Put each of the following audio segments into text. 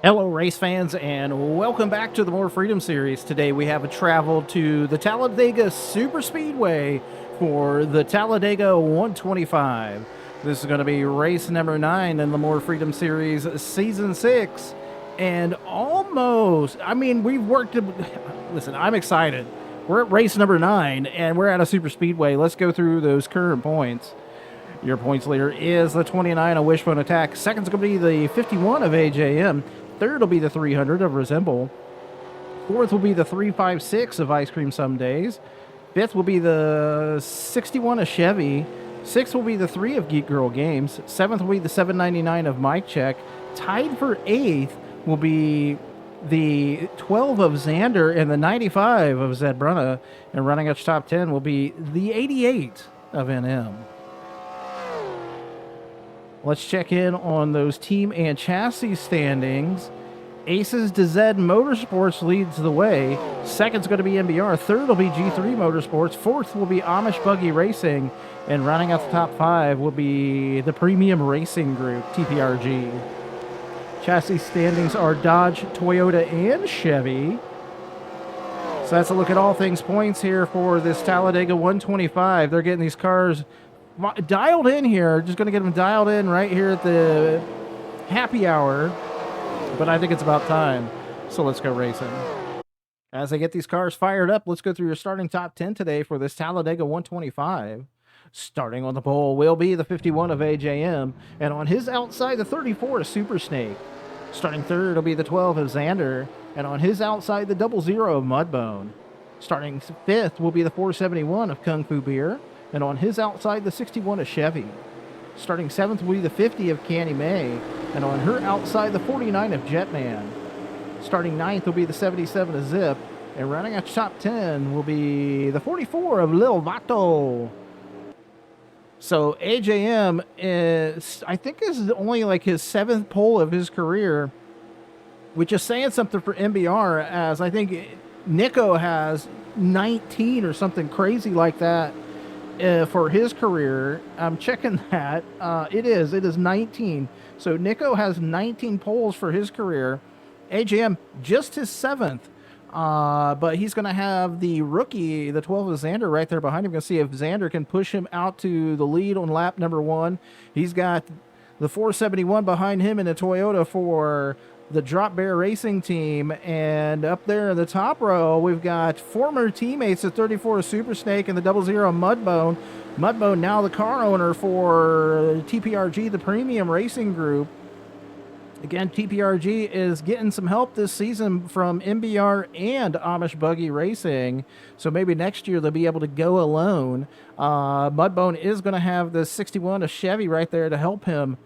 Hello, race fans, and welcome back to the More Freedom series. Today we have a travel to the Talladega Super Speedway for the Talladega 125. This is going to be race number 9 in the More Freedom series, season 6. And we've worked. Listen, I'm excited. We're at race number 9, and we're at a super speedway. Let's go through those current points. Your points leader is the 29 of Wishbone Attack. Second's going to be the 51 of AJM. Third will be the 300 of Resemble. Fourth will be the 356 of Ice Cream Some Days. Fifth will be the 61 of Chevy. Sixth will be the 3 of Geek Girl Games. Seventh will be the 799 of Mike Check. Tied for eighth will be the 12 of Xander and the 95 of Zed Brunna. And running up top 10 will be the 88 of NM. Let's check in on those team and chassis standings. Aces to Zed Motorsports leads the way. Second's going to be MBR. Third will be G3 Motorsports. Fourth will be Amish Buggy Racing. And rounding out the top 5 will be the Premium Racing Group, TPRG. Chassis standings are Dodge, Toyota, and Chevy. So that's a look at all things points here for this Talladega 125. They're getting these cars dialed in here. Just going to get them dialed in right here at the happy hour. But I think it's about time. So let's go racing. As I get these cars fired up, let's go through your starting top 10 today for this Talladega 125. Starting on the pole will be the 51 of AJM. And on his outside, the 34 of Super Snake. Starting third will be the 12 of Xander. And on his outside, the 00 of Mudbone. Starting fifth will be the 471 of Kung Fu Beer. And on his outside, the 61 of Chevy. Starting seventh will be the 50 of Candy May. And on her outside, the 49 of Jetman. Starting ninth will be the 77 of Zip. And rounding out top 10 will be the 44 of Lil Vato. So AJM is, I think this is only like his 7th pole of his career, which is saying something for MBR, as I think Nico has 19 or something crazy like that. For his career. I'm checking that. It is 19. So Nico has 19 poles for his career. AJM, just his 7th. But he's going to have the rookie, the 12 of Xander, right there behind him. Going to see if Xander can push him out to the lead on lap number 1. He's got the 471 behind him in a Toyota for the Drop Bear Racing Team. And up there in the top row, we've got former teammates, the 34 Super Snake and the 00 Mudbone. Mudbone now the car owner for TPRG, the Premium Racing Group. Again, TPRG is getting some help this season from MBR and Amish Buggy Racing. So maybe next year they'll be able to go alone. Mudbone is going to have the 61 of Chevy right there to help him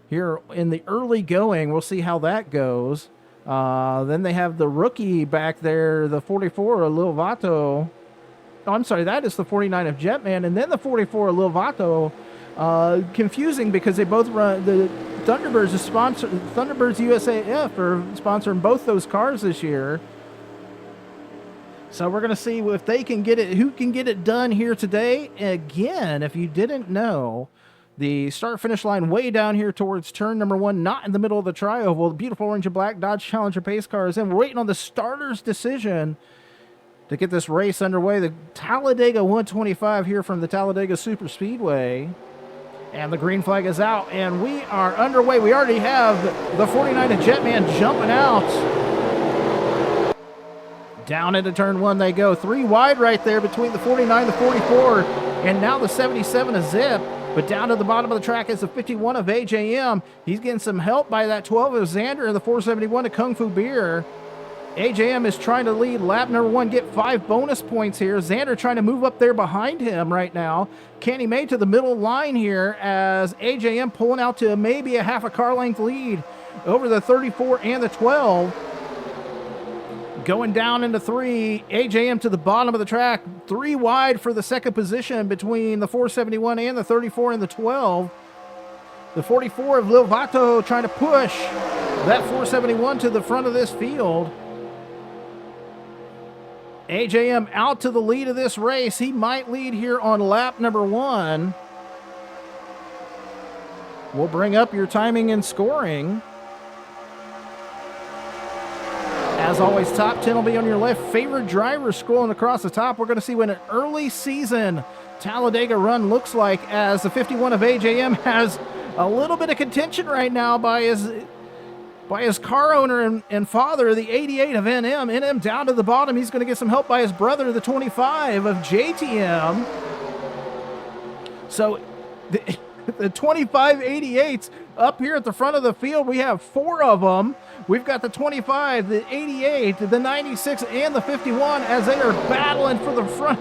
here in the early going. We'll see how that goes. Then they have the rookie back there, the 44 of Lil Vato. Oh, I'm sorry, that is the 49 of Jetman, and then the 44 of Lil Vato. Confusing because they both run, the Thunderbirds USAF are sponsoring both those cars this year. So we're going to see if they can get it, who can get it done here today. Again, if you didn't know, the start-finish line way down here towards turn number 1, not in the middle of the tri-oval. The beautiful orange and black Dodge Challenger pace car is in. We're waiting on the starter's decision to get this race underway. The Talladega 125 here from the Talladega Super Speedway. And the green flag is out, and we are underway. We already have the 49 of Jetman jumping out. Down into turn 1 they go. 3 wide right there between the 49, the 44, and now the 77 of Zip. But down to the bottom of the track is the 51 of AJM. He's getting some help by that 12 of Xander and the 471 of Kung Fu Beer. AJM is trying to lead lap number 1, get 5 bonus points here. Xander trying to move up there behind him right now. Candy May to the middle line here as AJM pulling out to maybe a half a car length lead over the 34 and the 12. Going down into 3, AJM to the bottom of the track, 3 wide for the second position between the 471 and the 34 and the 12. The 44 of Lil Vato trying to push that 471 to the front of this field. AJM out to the lead of this race. He might lead here on lap number 1. We'll bring up your timing and scoring. As always, top 10 will be on your left. Favorite driver scrolling across the top. We're going to see what an early season Talladega run looks like, as the 51 of AJM has a little bit of contention right now by his car owner and father, the 88 of NM. NM down to the bottom. He's going to get some help by his brother, the 25 of JTM. So the 25 88s up here at the front of the field, we have 4 of them. We've got the 25, the 88, the 96, and the 51 as they are battling for the front,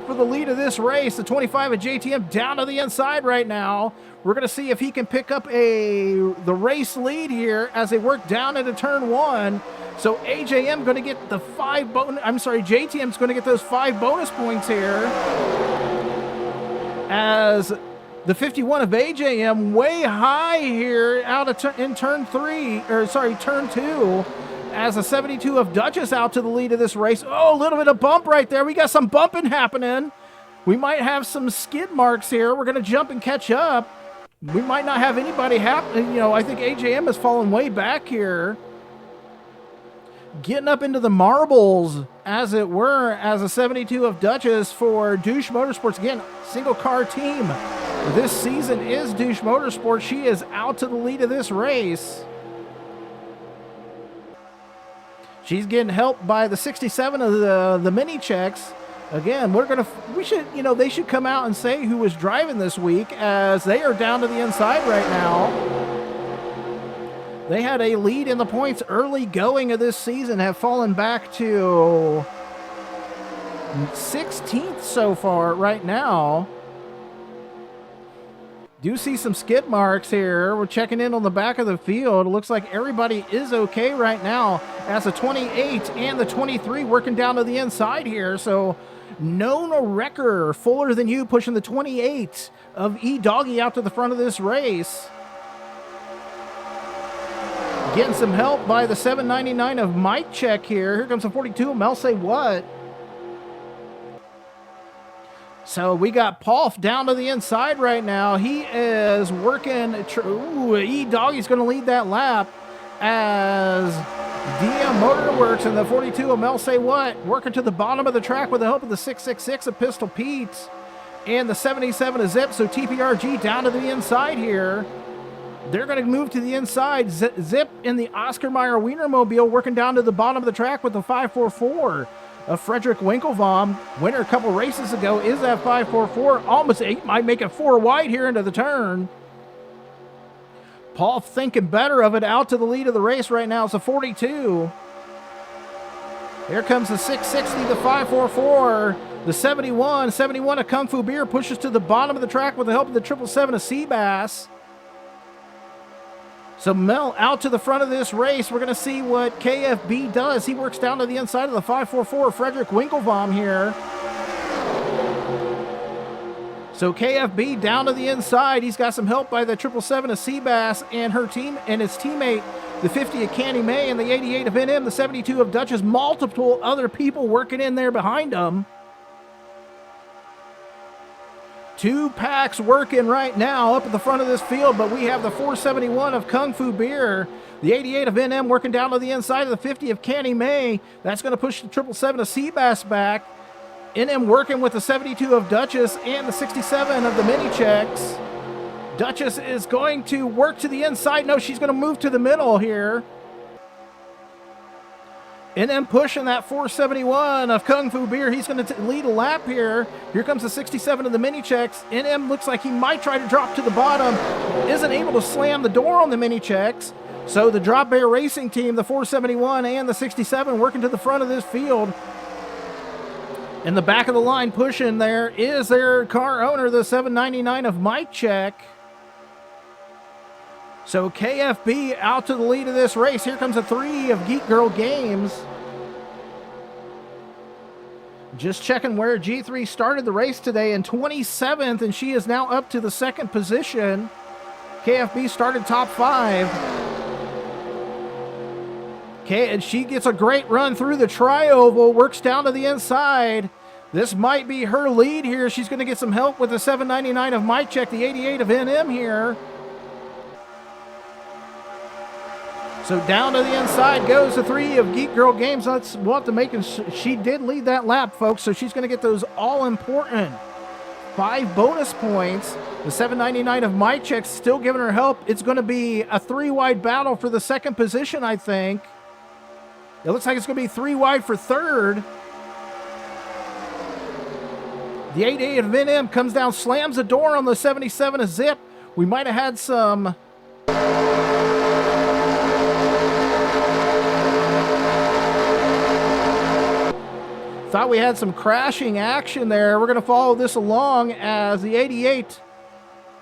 for the lead of this race. The 25 of JTM down to the inside right now. We're going to see if he can pick up the race lead here as they work down into turn 1. So AJM going to get the JTM's going to get those 5 bonus points here, as the 51 of AJM way high here out of turn 2, as the 72 of Duchess out to the lead of this race. Oh, a little bit of bump right there. We got some bumping happening. We might have some skid marks here. We're going to jump and catch up. We might not have anybody happen. I think AJM has fallen way back here. Getting up into the marbles, as it were, as a 72 of Duchess for Douche Motorsports. Again, single car team this season is Douche Motorsports. She is out to the lead of this race. She's getting helped by the 67 of the mini checks. Again, they should come out and say who was driving this week, as they are down to the inside right now. They had a lead in the points early going of this season, have fallen back to 16th so far right now. Do see some skid marks here. We're checking in on the back of the field. It looks like everybody is okay right now, as the 28 and the 23 working down to the inside here. So Nona Wrecker, Fuller Than You, pushing the 28 of E-Doggy out to the front of this race. Getting some help by the 799 of Mike Check here. Here comes the 42 of Mel Say What. So we got Paulf down to the inside right now. He is working. E-Doggy's going to lead that lap, as DM Motorworks and the 42 of Mel Say What working to the bottom of the track with the help of the 666 of Pistol Pete and the 77 of Zip. So TPRG down to the inside here. They're going to move to the inside. Zip in the Oscar Mayer Wienermobile working down to the bottom of the track with the 544 of Frederick Winklebaum. Winner a couple races ago is that 544. Almost 8, might make it 4 wide here into the turn. Paul thinking better of it, out to the lead of the race right now. It's a 42. Here comes the 660, the 544, the 71 of Kung Fu Beer pushes to the bottom of the track with the help of the 777 of Seabass. So Mel out to the front of this race. We're going to see what KFB does. He works down to the inside of the 544, Frederick Winklebaum here. So KFB down to the inside. He's got some help by the 777 of Seabass and her team and his teammate, the 50 of Candy May and the 88 of NM, the 72 of Duchess. Multiple other people working in there behind them. 2 packs working right now up at the front of this field, but we have the 471 of Kung Fu Beer, the 88 of NM working down to the inside of the 50 of Candy May. That's going to push the 777 of Seabass back. NM working with the 72 of Duchess and the 67 of the Mini Checks. Duchess is going to work to the inside. No, she's going to move to the middle here. NM pushing that 471 of Kung Fu Beer. He's going to lead a lap here. Here comes the 67 of the Mini Checks. NM looks like he might try to drop to the bottom. Isn't able to slam the door on the Mini Checks. So the Drop Bear Racing team, the 471 and the 67, working to the front of this field. In the back of the line pushing there is their car owner, the 799 of Mike Check. So KFB out to the lead of this race. Here comes a 3 of Geek Girl Games. Just checking where G3 started the race today, in 27th, and she is now up to the 2nd position. KFB started top 5. And she gets a great run through the tri-oval, works down to the inside. This might be her lead here. She's going to get some help with the 799 of Mike Check, the 88 of NM here. So down to the inside goes the 3 of Geek Girl Games. We'll have to make it. She did lead that lap, folks, so she's going to get those all-important 5 bonus points. The 799 of My Check still giving her help. It's going to be a 3-wide battle for the second position, I think. It looks like it's going to be 3 wide for third. The 88 of Min comes down, slams the door on the 77 of Zip. We might have had some... Thought we had some crashing action there. We're going to follow this along as the 88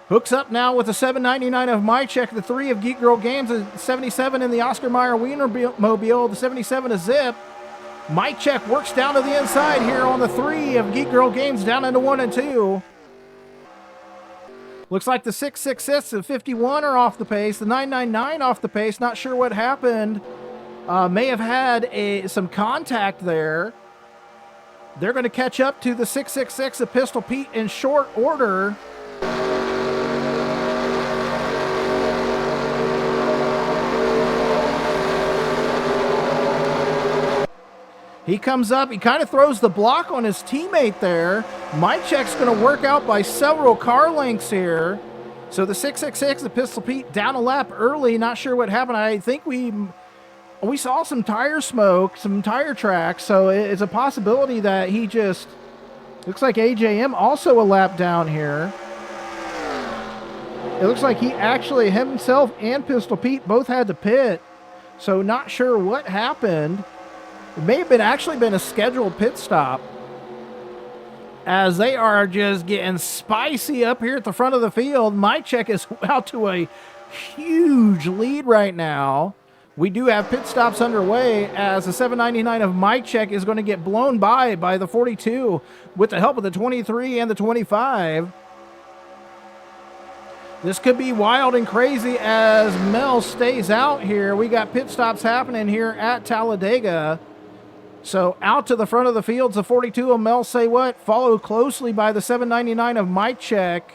hooks up now with the 799 of My Check, the 3 of Geek Girl Games, the 77 in the Oscar Mayer Wienermobile, the 77 of Zip. My Check works down to the inside here on the 3 of Geek Girl Games, down into 1 and 2. Looks like the 666 and 51 are off the pace. The 999 off the pace. Not sure what happened. May have had some contact there. They're going to catch up to the 666 of Pistol Pete in short order. He comes up, he kind of throws the block on his teammate there. My Check's going to work out by several car lengths here. So the 666 of Pistol Pete down a lap early. Not sure what happened. I think we saw some tire smoke, some tire tracks. So it's a possibility that he just... Looks like AJM also a lap down here. It looks like he actually, himself and Pistol Pete both had to pit. So not sure what happened. It may have actually been a scheduled pit stop, as they are just getting spicy up here at the front of the field. My Check is out to a huge lead right now. We do have pit stops underway as the 799 of My Check is going to get blown by the 42 with the help of the 23 and the 25. This could be wild and crazy as Mel stays out here. We got pit stops happening here at Talladega. So out to the front of the fields, the 42 of Mel Say What, followed closely by the 799 of My Check.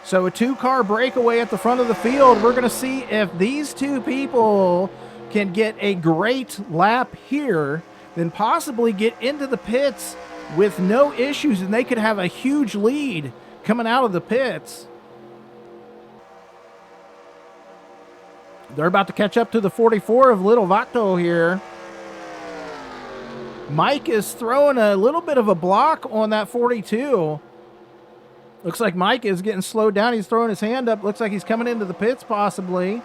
So a 2-car breakaway at the front of the field. We're going to see if these two people can get a great lap here, then possibly get into the pits with no issues, and they could have a huge lead coming out of the pits. They're about to catch up to the 44 of Little Vato here. Mike is throwing a little bit of a block on that 42. Looks like Mike is getting slowed down. He's throwing his hand up. Looks like he's coming into the pits possibly.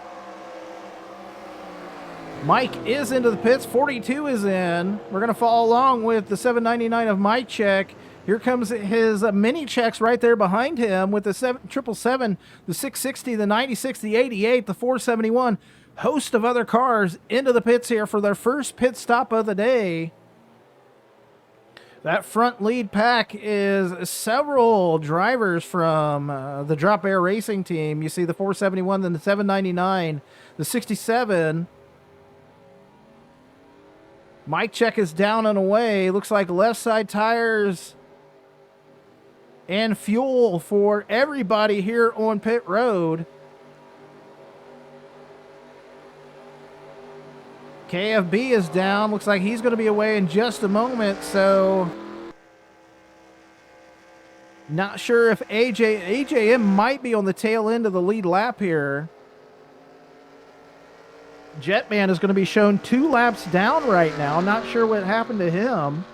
Mike is into the pits. 42 is in. We're going to follow along with the 799 of My Check. Here comes his mini checks right there behind him with the 777, the 660, the 96, the 88, the 471. Host of other cars into the pits here for their first pit stop of the day. That front lead pack is several drivers from the Drop Air Racing team. You see the 471, then the 799, the 67. Mike Check is down and away. Looks like left side tires and fuel for everybody here on pit road. KFB is down. Looks like he's going to be away in just a moment. So not sure if AJM might be on the tail end of the lead lap here. Jetman is going to be shown 2 laps down right now. Not sure what happened to him.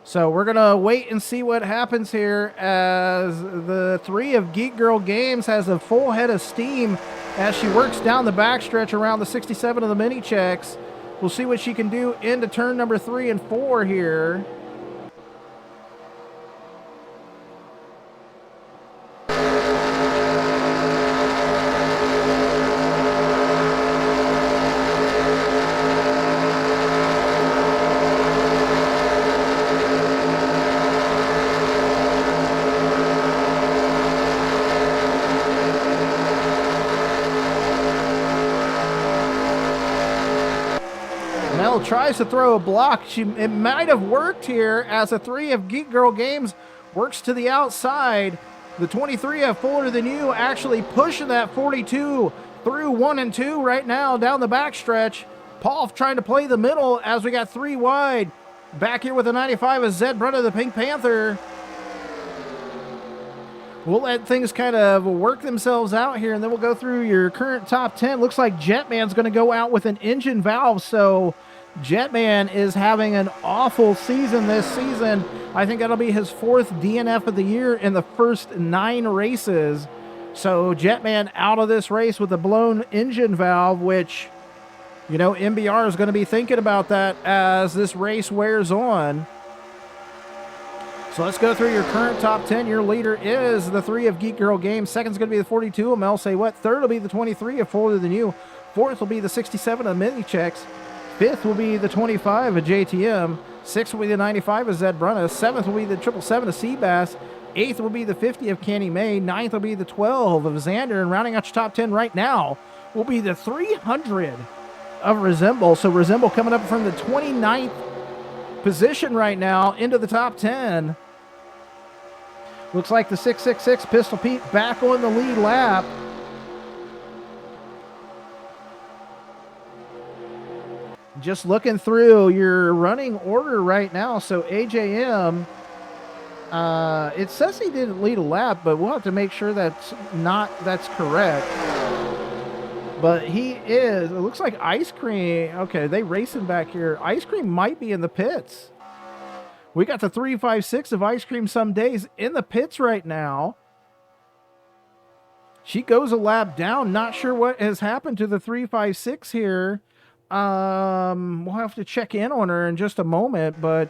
So we're going to wait and see what happens here as the 3 of Geek Girl Games has a full head of steam as she works down the backstretch around the 67 of the mini checks. We'll see what she can do into turn number 3 and 4 here. tries to throw a block. It might have worked here as the 3 of Geek Girl Games works to the outside. The 23 of Fuller Than You actually pushing that 42 through 1 and 2 right now down the backstretch. Paul trying to play the middle as we got 3 wide. Back here with the 95 is Zed Brunner, the Pink Panther. We'll let things kind of work themselves out here, and then we'll go through your current top 10. Looks like Jetman's going to go out with an engine valve, so Jetman is having an awful season this season. I think that'll be his 4th DNF of the year in the first 9 races. So Jetman out of this race with a blown engine valve, which, you know, MBR is going to be thinking about that as this race wears on. So let's go through your current top 10. Your leader is the 3 of Geek Girl Games. Second's going to be the 42 of Mel Say What. Third will be the 23 of Fuller Than You. Fourth will be the 67 of Mini Checks. Fifth will be the 25 of JTM. Sixth will be the 95 of Zed Brunna. Seventh will be the 777 of Seabass. Eighth will be the 50 of Kenny May. Ninth will be the 12 of Xander. And rounding out your top 10 right now will be the 300 of Resemble. So Resemble coming up from the 29th position right now into the top 10. Looks like the 666 Pistol Pete back on the lead lap. Just looking through your running order right now. So AJM, it says he didn't lead a lap, but we'll have to make sure that's correct. But he is, it looks like Ice Cream. Okay, they racing back here. Ice Cream might be in the pits. We got the 356 of Ice Cream Some Days in the pits right now. She goes a lap down. Not sure what has happened to the 356 here. We'll have to check in on her in just a moment, but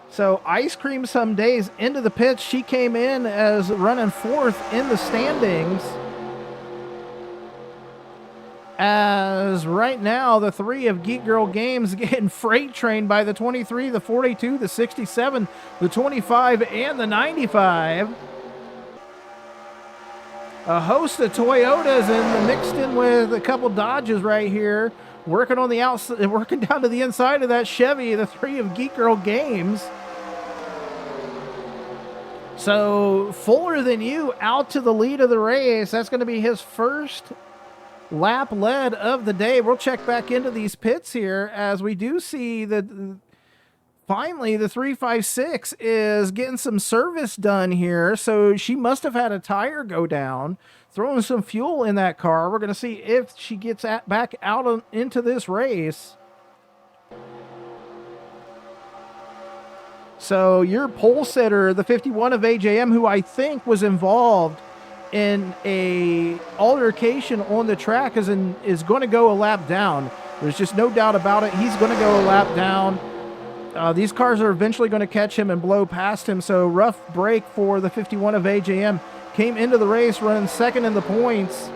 so Ice Cream Some Days into the pits. She came in as running 4th in the standings. As right now, the 3 of Geek Girl Games getting freight trained by the 23, the 42, the 67, the 25, and the 95. A host of Toyotas and mixed in with a couple Dodges right here. Working on the outside, working down to the inside of that Chevy, the 3 of Geek Girl Games. So Fuller Than You out to the lead of the race. That's going to be his first lap led of the day. We'll check back into these pits here as we do see that finally the 356 is getting some service done here. So she must have had a tire go down, throwing some fuel in that car. We're going to see if she gets back out into this race. So your pole sitter, the 51 of AJM, who I think was involved in a altercation on the track, is going to go a lap down. There's just no doubt about it. He's going to go a lap down. These cars are eventually going to catch him and blow past him. So rough break for the 51 of AJM. Came into the race running 2nd in the points.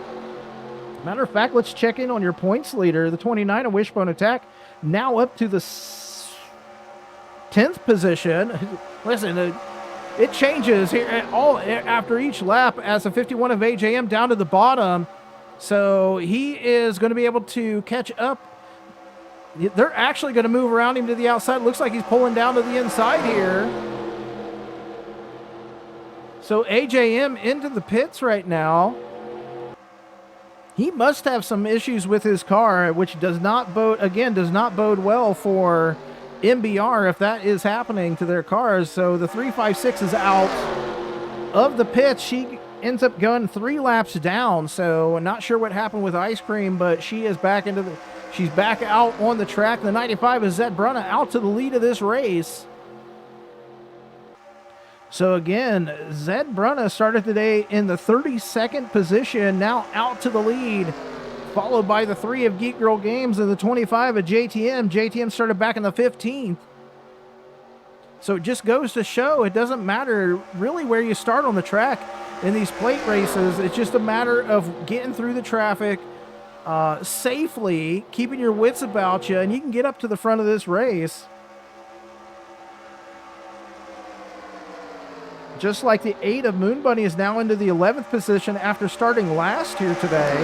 Matter of fact, let's check in on your points leader. The 29 of Wishbone Attack now up to the 10th position. Listen, it changes here all after each lap as the 51 of AJM down to the bottom. So he is going to be able to catch up. They're actually going to move around him to the outside. Looks like he's pulling down to the inside here. So AJM into the pits right now. He must have some issues with his car, which does not bode well for MBR if that is happening to their cars. So the 356 is out of the pits. She ends up going 3 laps down. So not sure what happened with Ice Cream, but she is back she's back out on the track. The 95 is Zed Brunna out to the lead of this race. So again, Zed Brunna started today in the 32nd position, now out to the lead, followed by the 3 of Geek Girl Games and the 25 of JTM. JTM started back in the 15th. So it just goes to show it doesn't matter really where you start on the track in these plate races. It's just a matter of getting through the traffic safely, keeping your wits about you, and you can get up to the front of this race. Just like the 8 of Moon Bunny is now into the 11th position after starting last here today.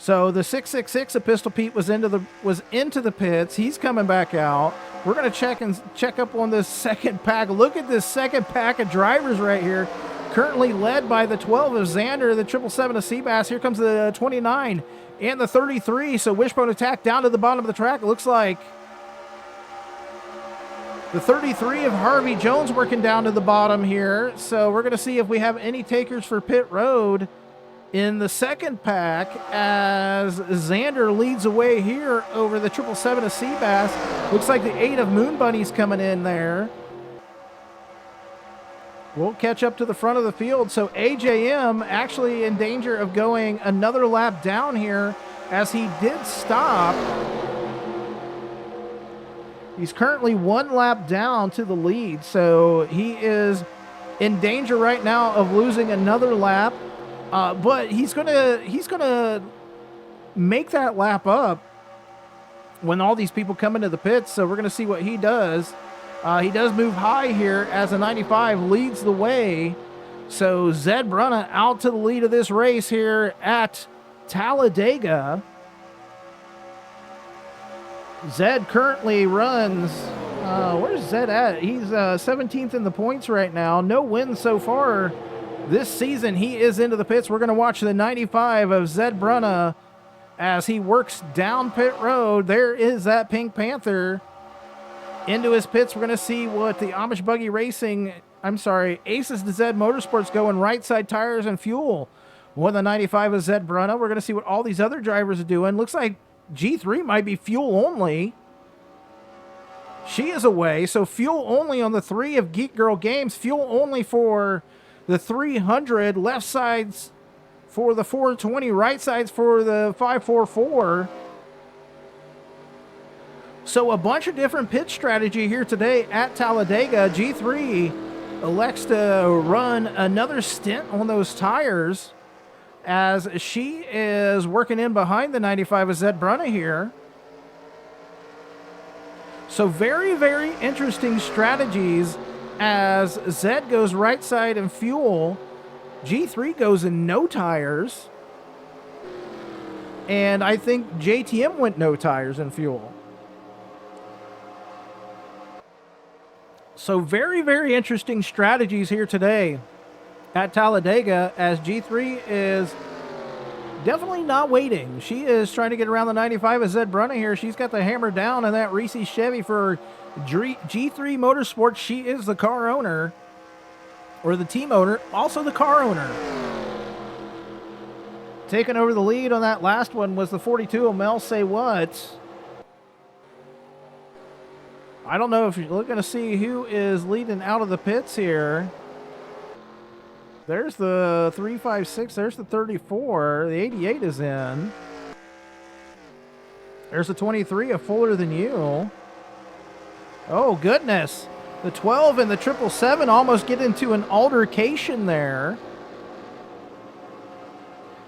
So the 666 of Pistol Pete was into the pits. He's coming back out. We're going to check up on this second pack. Look at this second pack of drivers right here. Currently led by the 12 of Xander, the 777 of Seabass. Here comes the 29 and the 33. So Wishbone Attack down to the bottom of the track. It looks like the 33 of Harvey Jones working down to the bottom here. So we're going to see if we have any takers for pit road in the second pack as Xander leads away here over the 777 of Seabass. Looks like the 8 of Moon Bunny's coming in there. We'll catch up to the front of the field. So AJM actually in danger of going another lap down here as he did stop. He's currently 1 lap down to the lead. So he is in danger right now of losing another lap. But he's gonna make that lap up when all these people come into the pits. So we're gonna see what he does. He does move high here as a 95 leads the way. So Zed Brunna out to the lead of this race here at Talladega. Zed currently runs, where's Zed at? He's 17th in the points right now. No wins so far this season. He is into the pits. We're going to watch the 95 of Zed Brunna as he works down pit road. There is that Pink Panther into his pits. We're going to see what the Amish Buggy Racing, Aces to Zed Motorsports going right side tires and fuel. One of the 95 of Zed Brunna. We're going to see what all these other drivers are doing. Looks like G3 might be fuel only. She is away. So fuel only on the 3 of Geek Girl Games. Fuel only for the 300. Left sides for the 420. Right sides for the 544. So a bunch of different pit strategy here today at Talladega. G3 elects to run another stint on those tires as she is working in behind the 95 of Zed Brunna here. So very, very interesting strategies as Zed goes right side and fuel. G3 goes in no tires. And I think JTM went no tires and fuel. So very, very interesting strategies here today at Talladega as G3 is definitely not waiting. She is trying to get around the 95 of Zed Brunna here. She's got the hammer down in that Reese Chevy for G3 Motorsports. She is the car owner, or the team owner, also the car owner. Taking over the lead on that last one was the 42 of Mel Say What. I don't know if you're looking to see who is leading out of the pits here. There's the 356. There's the 34. The 88 is in. There's the 23 of Fuller Than You. Oh, goodness. The 12 and the 777 almost get into an altercation there.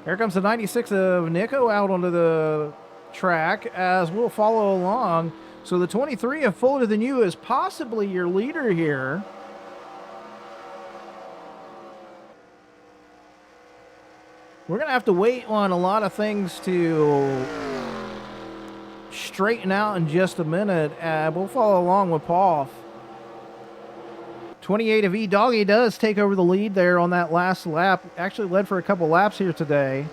Here comes the 96 of Nico out onto the track as we'll follow along. So the 23 of Fuller Than You is possibly your leader here. We're going to have to wait on a lot of things to straighten out in just a minute. We'll follow along with Paul. 28 of E-Doggy does take over the lead there on that last lap. Actually led for a couple laps here today.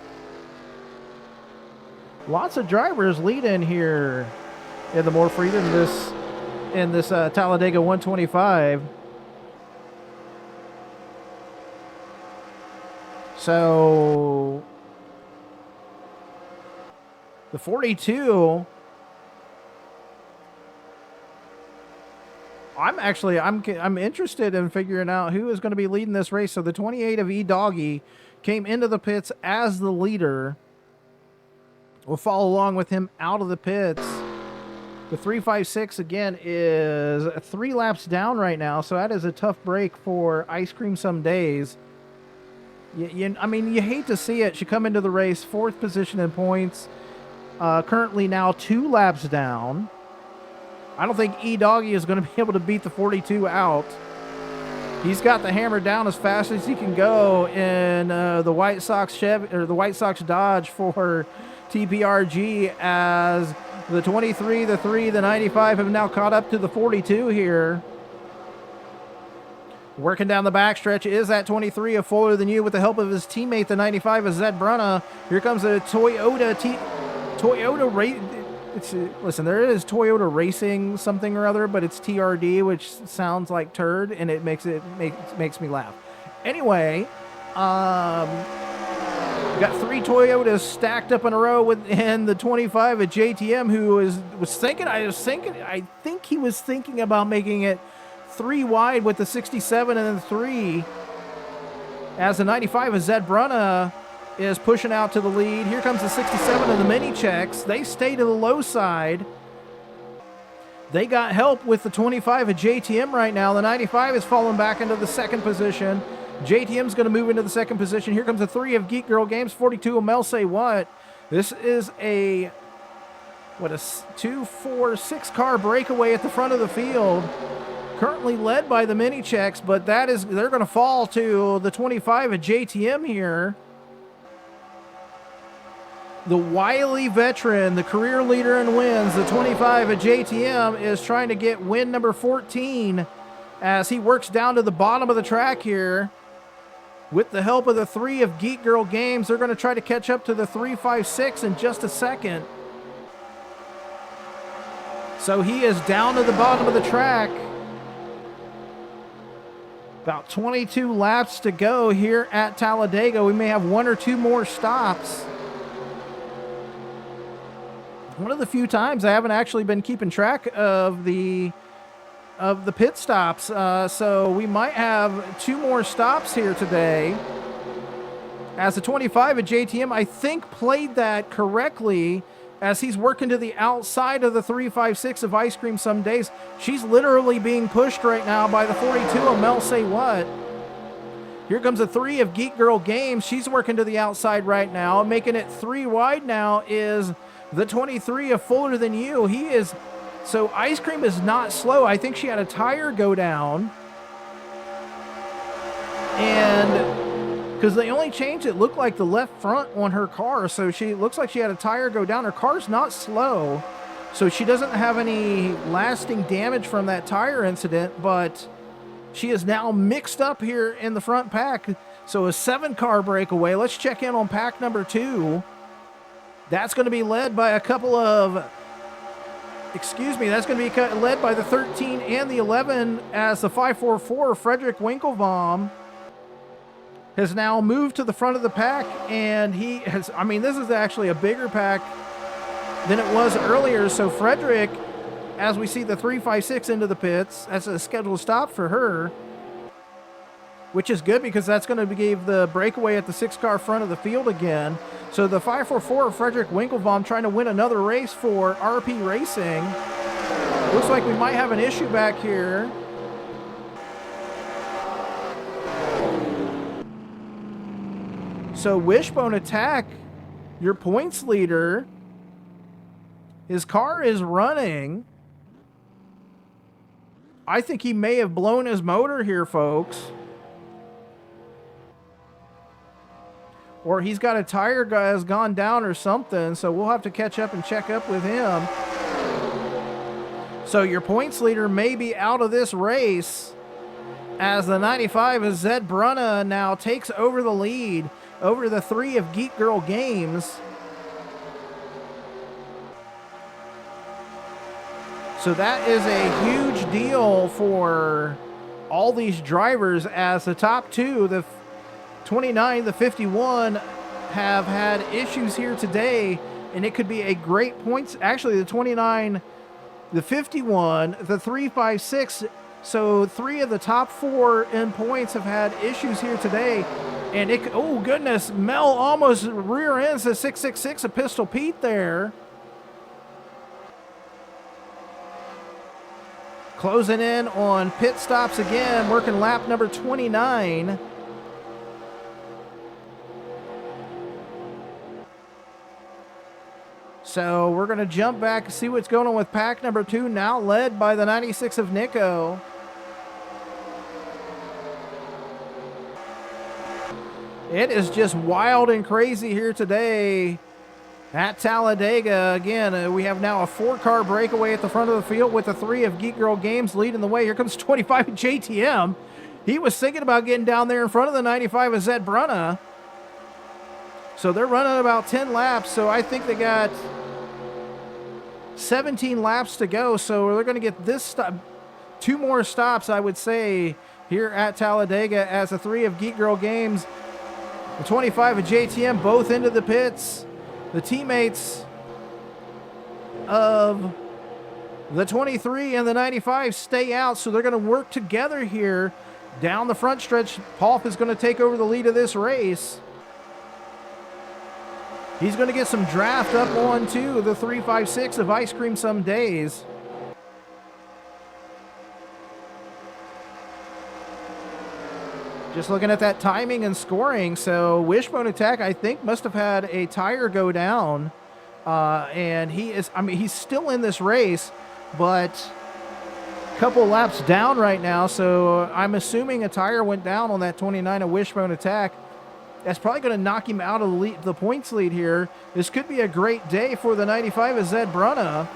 Lots of drivers lead in here in the More Freedom in this Talladega 125. So the 42, I'm interested in figuring out who is going to be leading this race. So the 28 of E-Doggy came into the pits as the leader. We'll follow along with him out of the pits. The 356, again, is 3 laps down right now, so that is a tough break for Ice Cream Some Days. I mean, you hate to see it. She come into the race, 4th position in points, currently now 2 laps down. I don't think E-Doggy is going to be able to beat the 42 out. He's got the hammer down as fast as he can go in the White Sox Chevy, or the White Sox Dodge for TPRG, as the 23, the 3, the 95 have now caught up to the 42 here. Working down the backstretch is that 23 of Fuller Than You with the help of his teammate, the 95 of Zed Brunna. Here comes a Toyota listen, there is Toyota Racing something or other, but it's TRD, which sounds like turd, and it makes me laugh. Anyway, got 3 Toyotas stacked up in a row within the 25 at JTM, who I think he was thinking about making it 3 wide with the 67 and the 3, as the 95 of Zed Brunna is pushing out to the lead. Here comes the 67 of the mini checks. They stay to the low side. They got help with the 25 of JTM right now. The 95 is falling back into the second position. JTM's going to move into the second position. Here comes the 3 of Geek Girl Games, 42 of Mel Say What. This is a 2, 4, 6 car breakaway at the front of the field. Currently led by the mini checks, but they're going to fall to the 25 of JTM here. The wily veteran, the career leader in wins, the 25 of JTM, is trying to get win number 14 as he works down to the bottom of the track here. With the help of the 3 of Geek Girl Games, they're going to try to catch up to the 356 in just a second. So he is down to the bottom of the track. About 22 laps to go here at Talladega. We may have 1 or 2 more stops. One of the few times I haven't actually been keeping track of the pit stops, so we might have 2 more stops here today. As the 25 at JTM, I think, played that correctly, as he's working to the outside of the 356 of Ice Cream Some Days. She's literally being pushed right now by the 42 of Mel Say What. Here comes the 3 of Geek Girl Games. She's working to the outside right now. Making it 3 wide now is the 23 of Fuller Than You. So Ice Cream is not slow. I think she had a tire go down. And because they only changed it, looked like the left front on her car. So she looks like she had a tire go down. Her car's not slow, so she doesn't have any lasting damage from that tire incident, but she is now mixed up here in the front pack. So a 7-car breakaway. Let's check in on pack number 2. That's going to be led by that's going to be led by the 13 and the 11, as the 544 Frederick Winklebaum has now moved to the front of the pack, and this is actually a bigger pack than it was earlier. So Frederick, as we see the 356 into the pits, that's a scheduled stop for her, which is good because that's going to give the breakaway at the 6-car front of the field again. So the 544 Frederick Winklebaum trying to win another race for RP Racing. Looks like we might have an issue back here. So Wishbone Attack, your points leader, his car is running. I think he may have blown his motor here, folks. Or he's got a tire guy has gone down or something, so we'll have to catch up and check up with him. So your points leader may be out of this race, as the 95 of Zed Brunna now takes over the lead over the 3 of Geek Girl Games. So that is a huge deal for all these drivers, as the top 2, the 29, the 51, have had issues here today, and it could be a great points. Actually, the 29, the 51, the 356. So 3 of the top 4 in points have had issues here today. And oh goodness, Mel almost rear ends the 666 of Pistol Pete there. Closing in on pit stops again, working lap number 29. So we're going to jump back and see what's going on with pack number 2, now led by the 96 of Nico. It is just wild and crazy here today at Talladega. Again, we have now a 4-car breakaway at the front of the field with the 3 of Geek Girl Games leading the way. Here comes 25 of JTM. He was thinking about getting down there in front of the 95 of Zed Brunna. So they're running about 10 laps. So I think they got 17 laps to go. So they're going to get this stop, 2 more stops, I would say, here at Talladega as the 3 of Geek Girl Games, the 25 of JTM, both into the pits. The teammates of the 23 and the 95 stay out, so they're going to work together here down the front stretch. Paul is going to take over the lead of this race. He's going to get some draft up onto the 356 of Ice Cream Some Days. Just looking at that timing and scoring, so Wishbone Attack, I think, must have had a tire go down. And he's still in this race, but a couple laps down right now, so I'm assuming a tire went down on that 29 of Wishbone Attack. That's probably going to knock him out of the points lead here. This could be a great day for the 95 of Zed Brunna,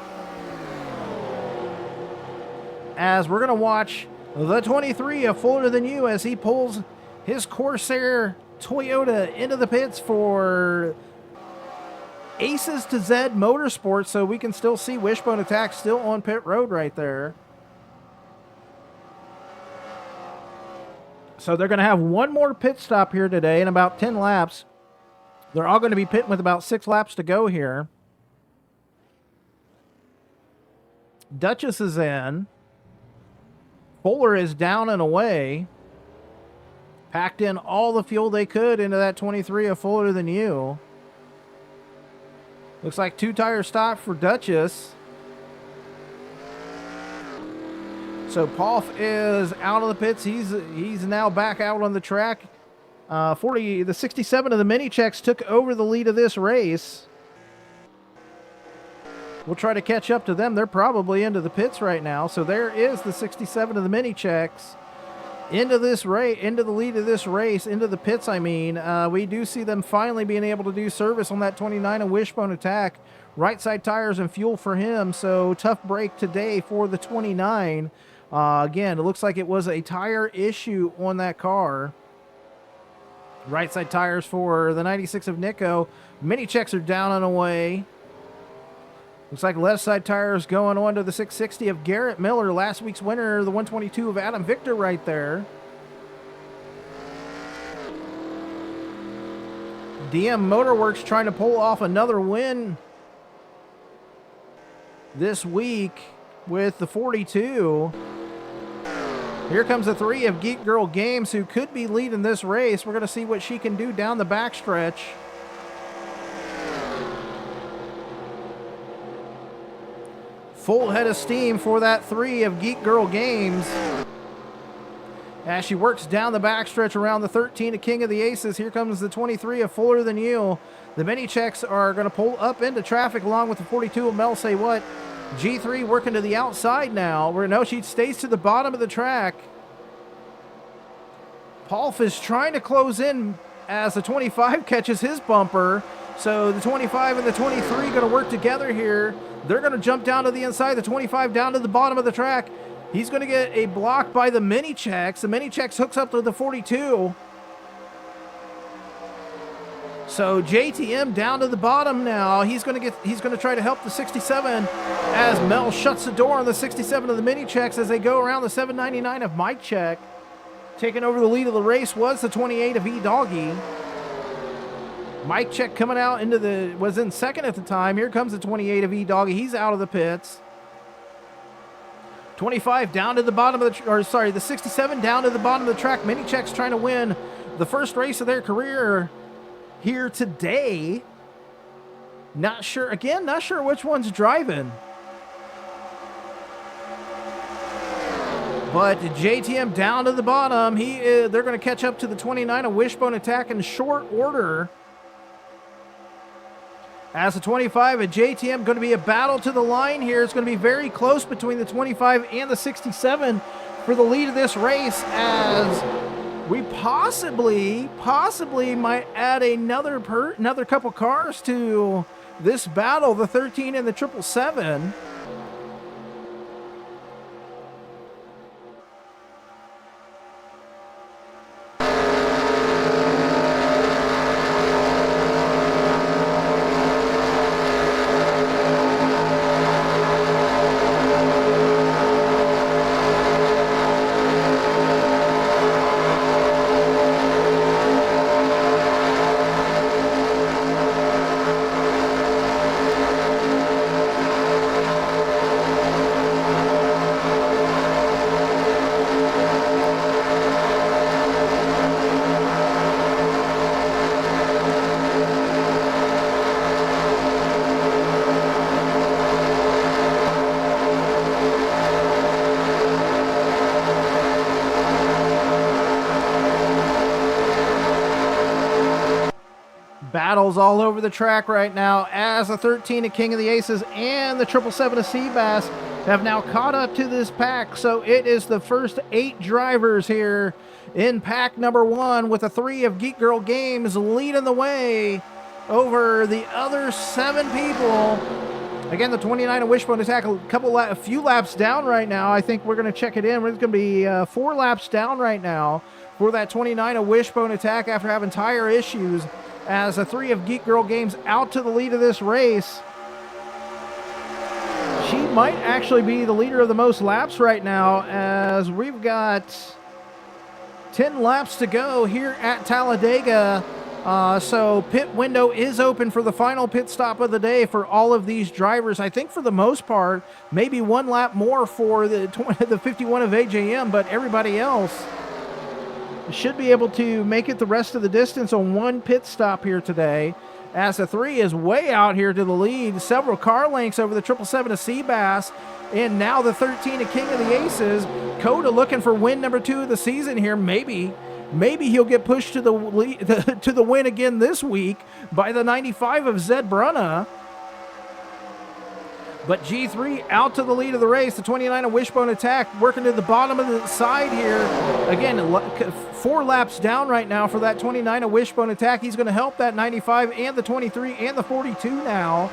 as we're going to watch the 23 of Fuller Than You as he pulls his Corsair Toyota into the pits for Aces to Zed Motorsports, so we can still see Wishbone Attack still on pit road right there. So they're going to have one more pit stop here today in about 10 laps. They're all going to be pitting with about 6 laps to go here. Duchess is in. Fuller is down and away. Packed in all the fuel they could into that 23 of Fuller Than You. Looks like 2 tire stop for Duchess. So Paul is out of the pits. He's now back out on the track. The 67 of the Mini Checks took over the lead of this race. We'll try to catch up to them. They're probably into the pits right now. So there is the 67 of the Mini Checks into this race, into the lead of this race, into the pits. I mean, we do see them finally being able to do service on that 29 of Wishbone Attack. Right side tires and fuel for him. So tough break today for the 29. Again, it looks like it was a tire issue on that car. Right side tires for the 96 of Nico. Mini Checks are down and away. Looks like left side tires going on to the 660 of Garrett Miller, last week's winner, the 122 of Adam Victor right there. DM Motorworks trying to pull off another win this week with the 42. Here comes the 3 of Geek Girl Games, who could be leading this race. We're going to see what she can do down the backstretch. Full head of steam for that 3 of Geek Girl Games. As she works down the backstretch around the 13 of King of the Aces, here comes the 23 of Fuller Than You. The Mini Checks are going to pull up into traffic along with the 42 of Mel Say What. G3 working to the outside now. No, she stays to the bottom of the track. Paulf is trying to close in as the 25 catches his bumper. So the 25 and the 23 going to work together here. They're going to jump down to the inside. The 25 down to the bottom of the track. He's going to get a block by the Mini Checks. The Mini Checks hooks up to the 42. So JTM down to the bottom now. He's going to try to help the 67 as Mel shuts the door on the 67 of the Mini Checks as they go around the 799 of Mike Check. Taking over the lead of the race was the 28 of E-Doggy. Mike Check coming out was in second at the time. Here comes the 28 of E-Doggy. He's out of the pits. 25 down to the bottom of the 67 down to the bottom of the track. Mini Checks trying to win the first race of their career here today. Not sure which one's driving. But JTM down to the bottom. They're going to catch up to the 29 of Wishbone Attack in short order. As the 25 at JTM, going to be a battle to the line here. It's going to be very close between the 25 and the 67 for the lead of this race, as we possibly might add another couple cars to this battle, the 13 and the 777. Battles all over the track right now as the 13 of King of the Aces and the 777 of Seabass have now caught up to this pack. So it is the first 8 drivers here in pack number 1, with the 3 of Geek Girl Games leading the way over the other 7 people. Again, the 29 of Wishbone Attack a few laps down right now. I think we're going to check it in. It's going to be 4 laps down right now for that 29 of Wishbone Attack after having tire issues, as the 3 of Geek Girl Games out to the lead of this race. She might actually be the leader of the most laps right now, as we've got 10 laps to go here at Talladega. So pit window is open for the final pit stop of the day for all of these drivers. I think for the most part, maybe 1 lap more for the 51 of AJM, but everybody else should be able to make it the rest of the distance on 1 pit stop here today, as the 3 is way out here to the lead, several car lengths over the 777 of Seabass, and now the 13 of King of the Aces. Coda looking for win number 2 of the season here. Maybe he'll get pushed to the win again this week by the 95 of Zed Brunna. But G3 out to the lead of the race. The 29 of Wishbone Attack working to the bottom of the side here. Again, 4 laps down right now for that 29 of Wishbone Attack. He's going to help that 95 and the 23 and the 42 now.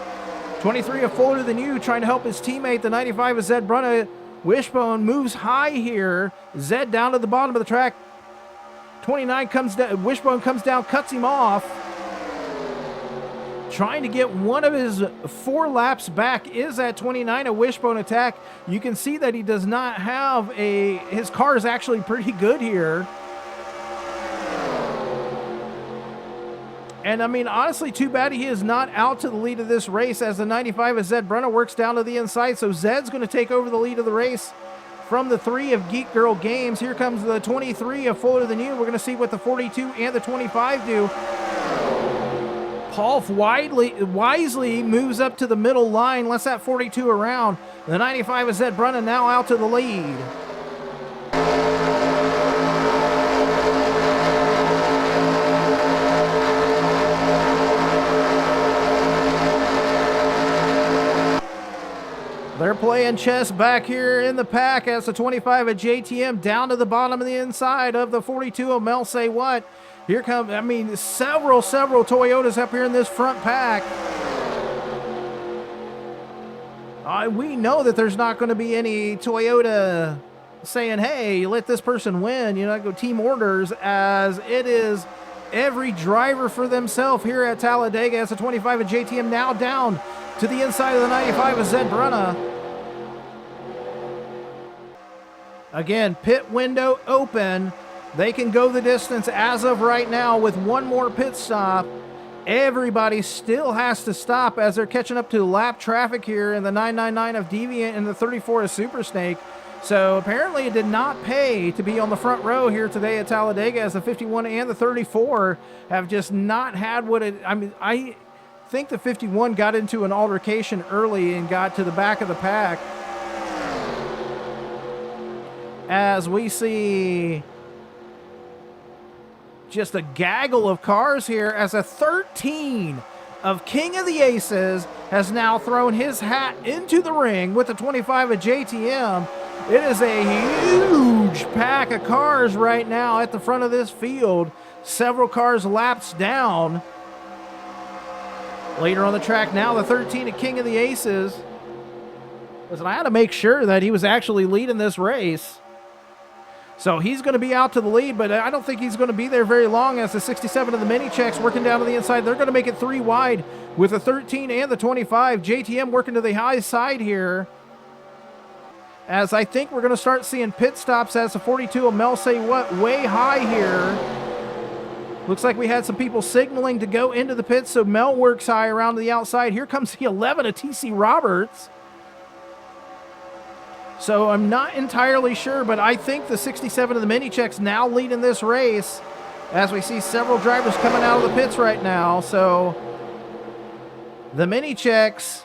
23 of Fuller Than You trying to help his teammate, the 95 of Zed Brunna. Wishbone moves high here. Zed down to the bottom of the track. 29 comes down. Wishbone comes down, cuts him off. Trying to get one of his 4 laps back is that 29 of Wishbone Attack. You can see that he does not have his car is actually pretty good here. And I mean, honestly, too bad he is not out to the lead of this race, as the 95 of Zed Brunna works down to the inside. So Zed's going to take over the lead of the race from the 3 of Geek Girl Games. Here comes the 23 of Fuller Than You. We're going to see what the 42 and the 25 do. Paul wisely moves up to the middle line, lets that 42 around. The 95 of Zed Brunna now out to the lead. They're playing chess back here in the pack, as the 25 of JTM down to the bottom of the inside of the 42 of Mel Say What. Here come, I mean, several Toyotas up here in this front pack. We know that there's not going to be any Toyota saying, hey, let this person win, go team orders, as it is every driver for themselves here at Talladega, as the 25 of JTM now down to the inside of the 95 of Zed Brunna. Again, pit window open. They can go the distance as of right now with 1 more pit stop. Everybody still has to stop as they're catching up to lap traffic here in the 999 of Deviant and the 34 of Super Snake. So apparently it did not pay to be on the front row here today at Talladega, as the 51 and the 34 have just not had what it... I mean, I think the 51 got into an altercation early and got to the back of the pack. As we see just a gaggle of cars here, as a 13 of King of the Aces has now thrown his hat into the ring with the 25 of JTM. It is a huge pack of cars right now at the front of this field. Several cars laps down. Later on the track now, the 13 King of the Aces. Listen, I had to make sure that he was actually leading this race. So he's going to be out to the lead, but I don't think he's going to be there very long as the 67 of the mini checks working down to the inside. They're going to make it 3 wide with the 13 and the 25. JTM working to the high side here. As I think we're going to start seeing pit stops as the 42 of Mel say what way high here. Looks like we had some people signaling to go into the pits, so Mel works high around the outside. Here comes the 11 of TC Roberts. So I'm not entirely sure, but I think the 67 of the mini checks now leading this race as we see several drivers coming out of the pits right now. So the mini checks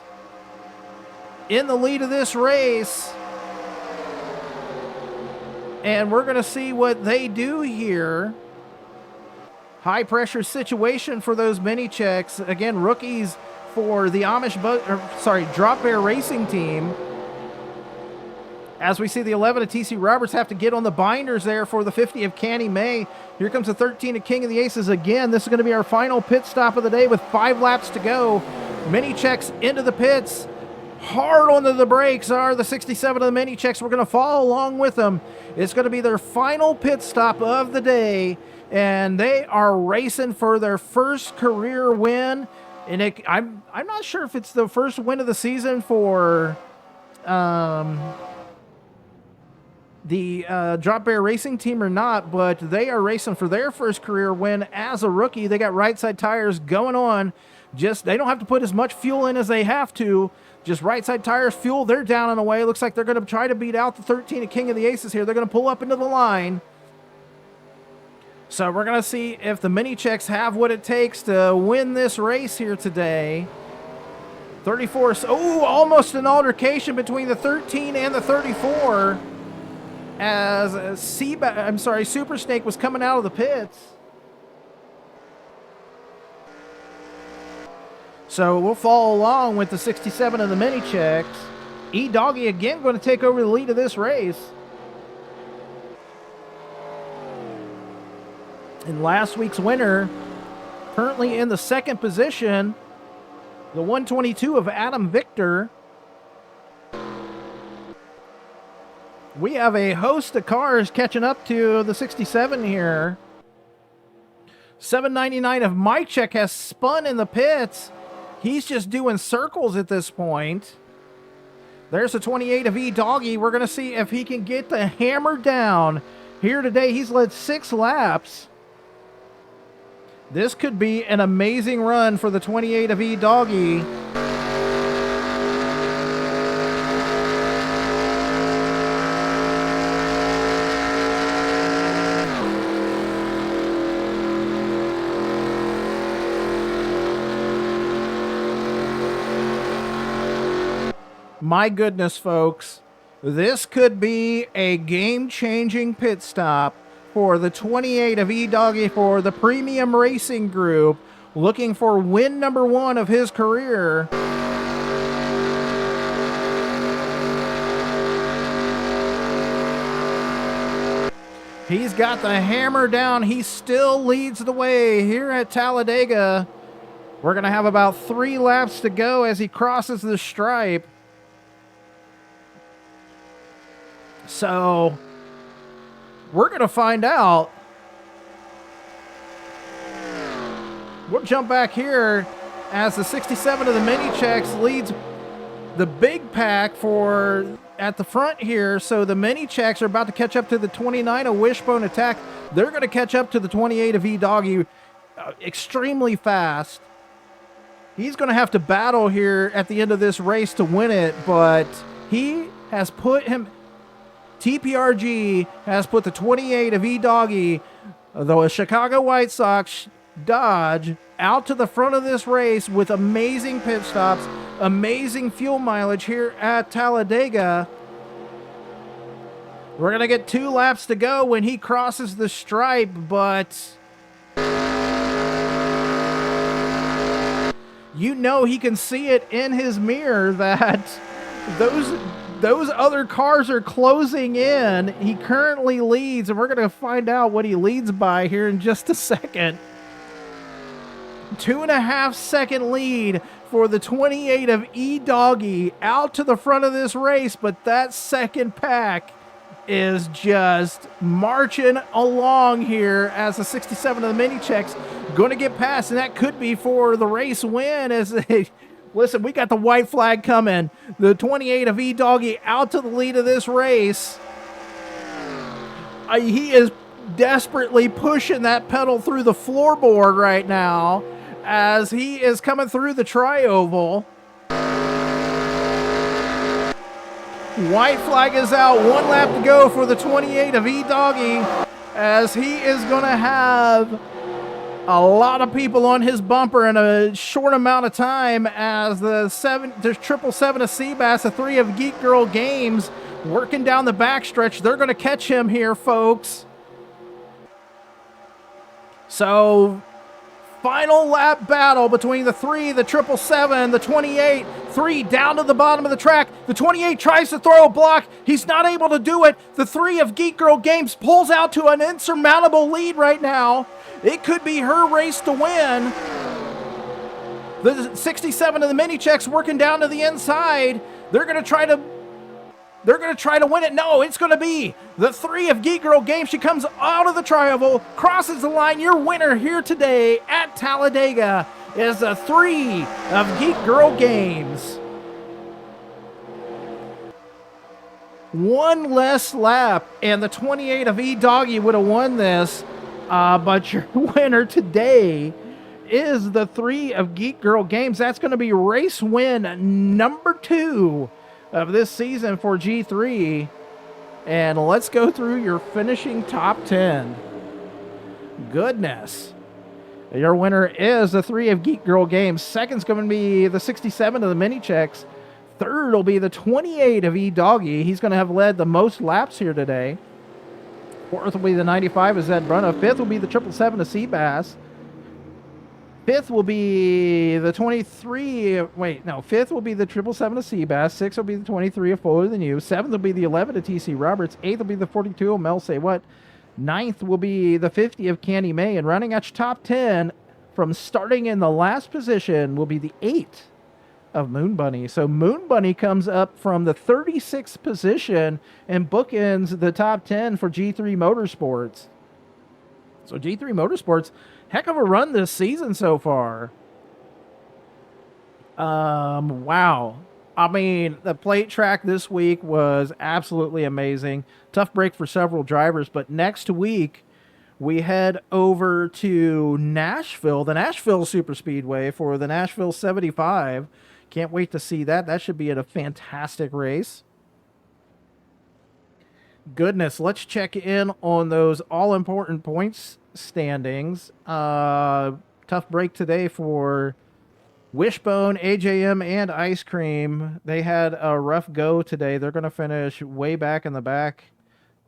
in the lead of this race. And we're going to see what they do here. High pressure situation for those mini checks. Again, rookies for the Drop Bear Racing team. As we see the 11 of TC Roberts have to get on the binders there for the 50 of Canny May. Here comes the 13 of King of the Aces again. This is going to be our final pit stop of the day with 5 laps to go. Mini checks into the pits. Hard onto the brakes are the 67 of the mini checks. We're going to follow along with them. It's going to be their final pit stop of the day, and they are racing for their first career win. And I'm not sure if it's the first win of the season for the Drop Bear Racing team or not, but they are racing for their first career win as a rookie. They got right side tires going on. They don't have to put as much fuel in as they have to. Just right side tires, fuel, they're down and away. Looks like they're going to try to beat out the 13 of King of the Aces here. They're going to pull up into the line. So we're going to see if the mini checks have what it takes to win this race here today. 34, almost an altercation between the 13 and the 34 as Super Snake was coming out of the pits. So we'll follow along with the 67 of the mini checks. E-Doggy again going to take over the lead of this race. And last week's winner, currently in the second position, the 122 of Adam Victor. We have a host of cars catching up to the 67 here. 799 of Mike Check has spun in the pits. He's just doing circles at this point. There's the 28 of E-Doggy. We're going to see if he can get the hammer down here today. He's led 6 laps. This could be an amazing run for the 28 of E-Doggy. My goodness, folks, this could be a game-changing pit stop for the 28 of E-Doggy for the Premium Racing Group, looking for win number 1 of his career. He's got the hammer down. He still leads the way here at Talladega. We're going to have about 3 laps to go as he crosses the stripe. So we're going to find out. We'll jump back here as the 67 of the mini checks leads the big pack for at the front here. So the mini checks are about to catch up to the 29 of Wishbone Attack. They're going to catch up to the 28 of E-Doggy extremely fast. He's going to have to battle here at the end of this race to win it, but he has put him... TPRG has put the 28 of E-Doggy, the Chicago White Sox Dodge, out to the front of this race with amazing pit stops, amazing fuel mileage here at Talladega. We're going to get 2 laps to go when he crosses the stripe, but you know he can see it in his mirror that those other cars are closing in. He currently leads, and we're going to find out what he leads by here in just a second. 2.5 second lead for the 28 of E-Doggy out to the front of this race, but that second pack is just marching along here as the 67 of the mini checks going to get past, and that could be for the race win as they... Listen, we got the white flag coming. The 28 of E-Doggy out to the lead of this race. He is desperately pushing that pedal through the floorboard right now as he is coming through the tri-oval. White flag is out. 1 lap to go for the 28 of E-Doggy as he is going to have a lot of people on his bumper in a short amount of time as there's 777 of Seabass, the 3 of Geek Girl Games working down the backstretch. They're going to catch him here, folks. So, final lap battle between the 3, the 777, the 28, 3 down to the bottom of the track. The 28 tries to throw a block. He's not able to do it. The 3 of Geek Girl Games pulls out to an insurmountable lead right now. It could be her race to win. The 67 of the mini checks working down to the inside. They're going to try to win it. No, it's going to be the 3 of Geek Girl Games. She comes out of the tri-oval, crosses the line. Your winner here today at Talladega is the 3 of Geek Girl Games. 1 less lap, and the 28 of E-Doggy would have won this. But your winner today is the 3 of Geek Girl Games. That's going to be race win number 2 of this season for G3. And let's go through your finishing top 10. Goodness. Your winner is the 3 of Geek Girl Games. Second's going to be the 67 of the mini checks. Third will be the 28 of E-Doggy. He's going to have led the most laps here today. Fourth will be the 95 of Zed Bruno. Fifth will be the 777 of Seabass. Fifth will be the 23. Fifth will be the 777 of Seabass. Sixth will be the 23 of Fuller Than You. Seventh will be the 11 of TC Roberts. Eighth will be the 42 of Mel Say What. Ninth will be the 50 of Candy May. And running at your top 10 from starting in the last position will be the 8 of Moon Bunny. So Moon Bunny comes up from the 36th position and bookends the top 10 for G3 Motorsports. So G3 Motorsports, heck of a run this season so far. Wow. I mean, the plate track this week was absolutely amazing. Tough break for several drivers, but next week we head over to Nashville, the Nashville Super Speedway for the Nashville 75. Can't wait to see that. That should be a fantastic race. Goodness, let's check in on those all-important points standings. Tough break today for Wishbone, AJM, and Ice Cream. They had a rough go today. They're going to finish way back in the back.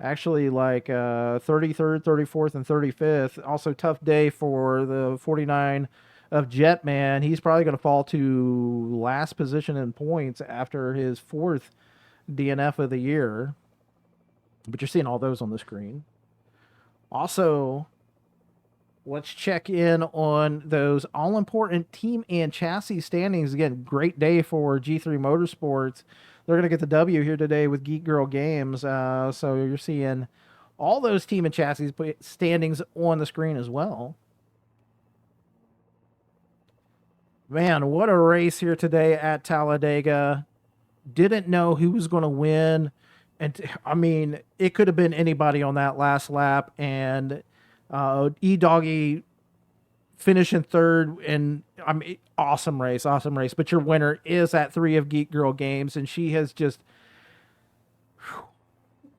Actually, like 33rd, 34th, and 35th. Also, tough day for the 49 of Jetman. He's probably going to fall to last position in points after his 4th DNF of the year. But you're seeing all those on the screen. Also, let's check in on those all-important team and chassis standings. Again, great day for G3 Motorsports. They're going to get the W here today with Geek Girl Games. So you're seeing all those team and chassis standings on the screen as well. Man, what a race here today at Talladega. Didn't know who was going to win. And I mean, it could have been anybody on that last lap. And E-Doggy finishing third. And I mean, awesome race. But your winner is that 3 of Geek Girl Games. And she has just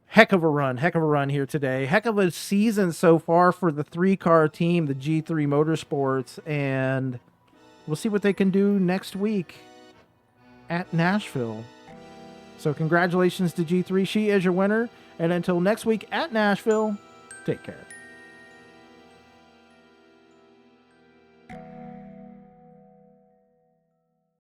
heck of a run here today. Heck of a season so far for the 3-car team, the G3 Motorsports. And we'll see what they can do next week at Nashville. So congratulations to G3. She is your winner. And until next week at Nashville, take care.